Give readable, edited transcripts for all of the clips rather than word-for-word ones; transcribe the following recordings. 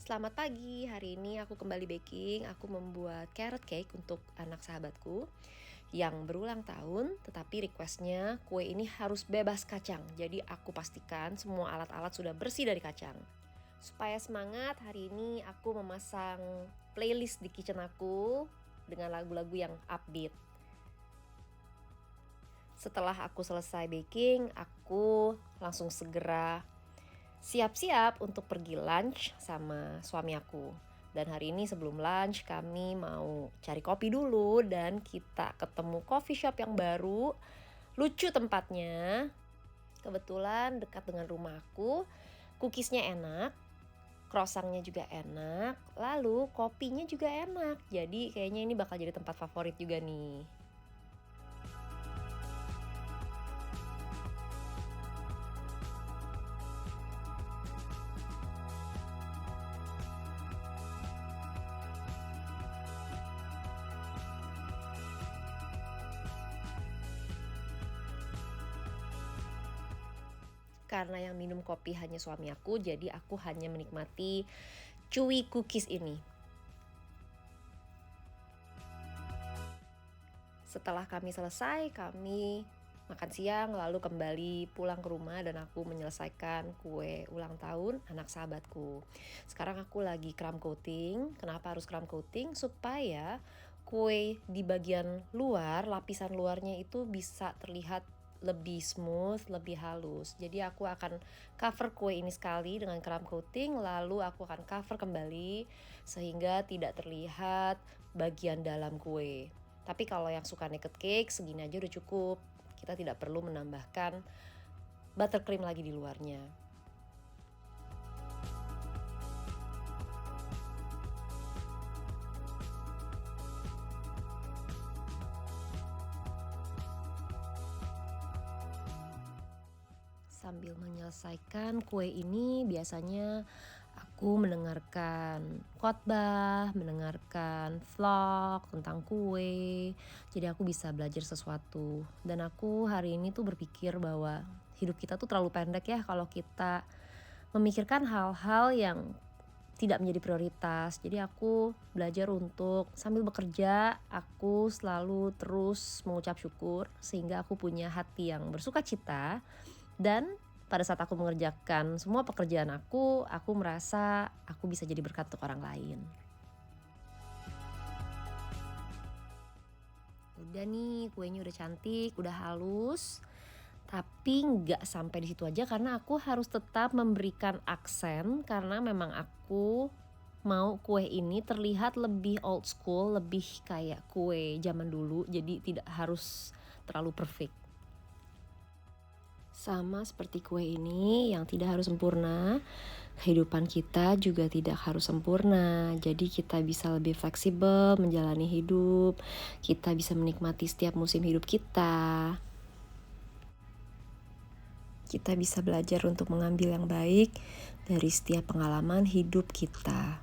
Selamat pagi, hari ini aku kembali baking. Aku membuat carrot cake untuk anak sahabatku yang berulang tahun. Tetapi requestnya kue ini harus bebas kacang. Jadi aku pastikan semua alat-alat sudah bersih dari kacang. Supaya semangat, hari ini aku memasang playlist di kitchen aku dengan lagu-lagu yang upbeat. Setelah aku selesai baking, aku langsung segera siap-siap untuk pergi lunch sama suami aku. Dan hari ini sebelum lunch kami mau cari kopi dulu dan kita ketemu coffee shop yang baru. Lucu tempatnya. Kebetulan dekat dengan rumahku. Cookiesnya enak, croissantnya juga enak, lalu kopinya juga enak. Jadi kayaknya ini bakal jadi tempat favorit juga nih. Karena yang minum kopi hanya suami aku, jadi aku hanya menikmati chewy cookies ini. Setelah kami selesai, kami makan siang lalu kembali pulang ke rumah dan aku menyelesaikan kue ulang tahun anak sahabatku. Sekarang aku lagi crumbs coating. Kenapa harus crumbs coating? Supaya kue di bagian luar, lapisan luarnya itu bisa terlihat lebih smooth, lebih halus. Jadi aku akan cover kue ini sekali dengan crumbs coating, lalu aku akan cover kembali sehingga tidak terlihat bagian dalam kue. Tapi kalau yang suka naked cake, segini aja udah cukup. Kita tidak perlu menambahkan buttercream lagi di luarnya. Sambil menyelesaikan kue ini, biasanya aku mendengarkan khotbah, mendengarkan vlog tentang kue. Jadi aku bisa belajar sesuatu. Dan aku hari ini tuh berpikir bahwa hidup kita tuh terlalu pendek ya kalau kita memikirkan hal-hal yang tidak menjadi prioritas. Jadi aku belajar untuk sambil bekerja, aku selalu terus mengucap syukur sehingga aku punya hati yang bersukacita. Dan pada saat aku mengerjakan semua pekerjaan aku merasa aku bisa jadi berkat untuk orang lain. Udah nih, kuenya udah cantik, udah halus. Tapi nggak sampai di situ aja karena aku harus tetap memberikan aksen karena memang aku mau kue ini terlihat lebih old school, lebih kayak kue zaman dulu. Jadi tidak harus terlalu perfect. Sama seperti kue ini yang tidak harus sempurna, kehidupan kita juga tidak harus sempurna. Jadi kita bisa lebih fleksibel menjalani hidup, kita bisa menikmati setiap musim hidup kita. Kita bisa belajar untuk mengambil yang baik dari setiap pengalaman hidup kita.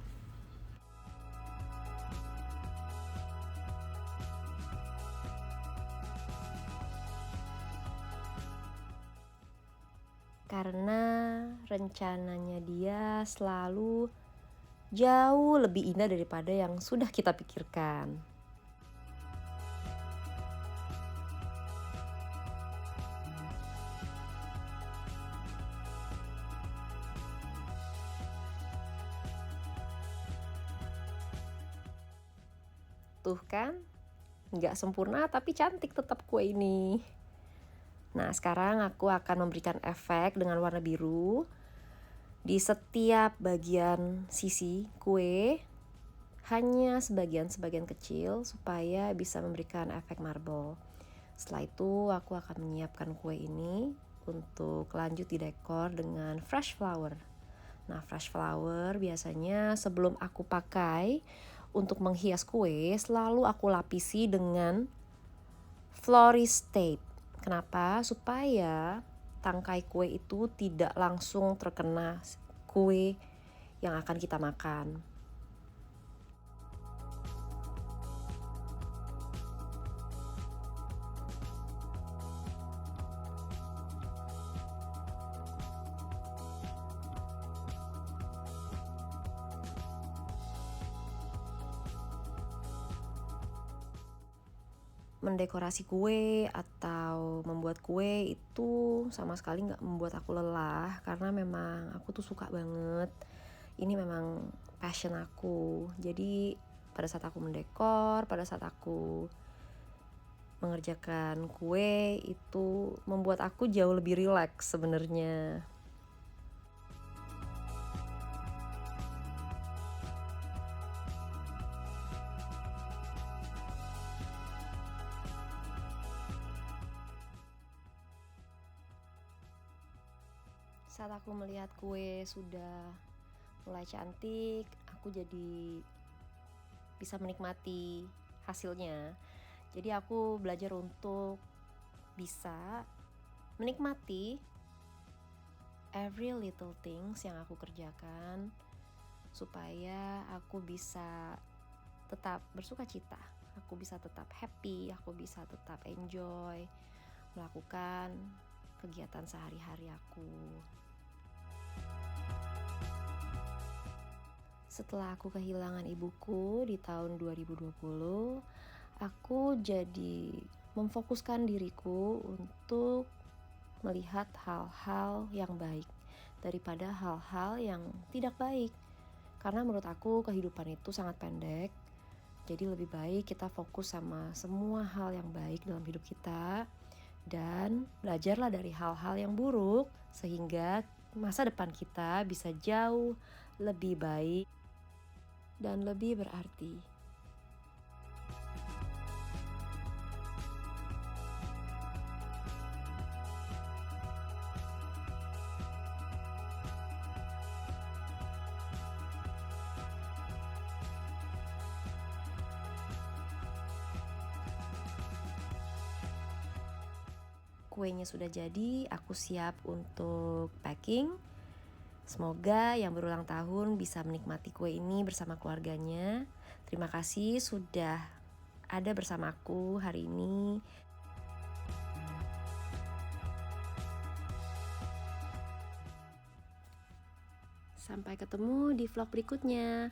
Karena rencananya dia selalu jauh lebih indah daripada yang sudah kita pikirkan. Tuh kan, nggak sempurna tapi cantik tetap kue ini. Nah, sekarang aku akan memberikan efek dengan warna biru di setiap bagian sisi kue, hanya sebagian-sebagian kecil supaya bisa memberikan efek marble. Setelah itu aku akan menyiapkan kue ini untuk lanjut di dekor dengan fresh flower. Nah, fresh flower biasanya sebelum aku pakai untuk menghias kue selalu aku lapisi dengan florist tape. Kenapa? Supaya tangkai kue itu tidak langsung terkena kue yang akan kita makan. mendekorasi kue atau membuat kue itu sama sekali nggak membuat aku lelah, karena memang aku tuh suka banget. Ini memang passion aku. Jadi pada saat aku mendekor, pada saat aku mengerjakan kue, itu membuat aku jauh lebih rileks sebenarnya. Saat aku melihat kue sudah mulai cantik, aku jadi bisa menikmati hasilnya. Jadi aku belajar untuk bisa menikmati every little things yang aku kerjakan, supaya aku bisa tetap bersuka cita, aku bisa tetap happy, aku bisa tetap enjoy melakukan kegiatan sehari-hari aku. Setelah aku kehilangan ibuku di tahun 2020, aku jadi memfokuskan diriku untuk melihat hal-hal yang baik daripada hal-hal yang tidak baik. Karena menurut aku kehidupan itu sangat pendek. Jadi lebih baik kita fokus sama semua hal yang baik dalam hidup kita dan belajarlah dari hal-hal yang buruk sehingga masa depan kita bisa jauh lebih baik dan lebih berarti. Kuenya sudah jadi, aku siap untuk packing. Semoga yang berulang tahun bisa menikmati kue ini bersama keluarganya. Terima kasih sudah ada bersamaku hari ini. Sampai ketemu di vlog berikutnya.